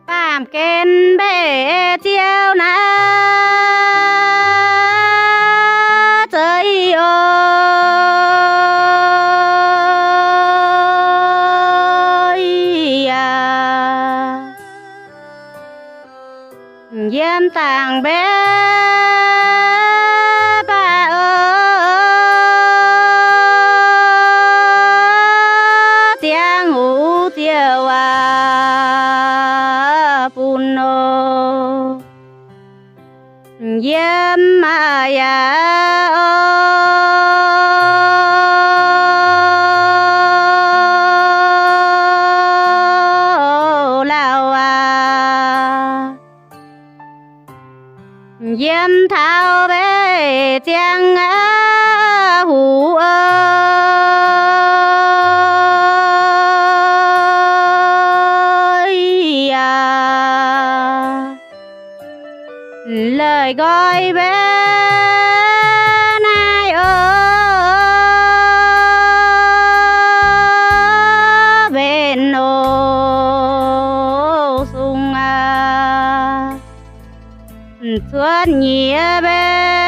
Tam kên bể chiều na trời ơi diêm tàng bé ba ơi tiếng ngủ chiều phun diêm mà diêm thao bé tiếng hú ơi lời gọi bé này ở bên ô sung xuân nhía bé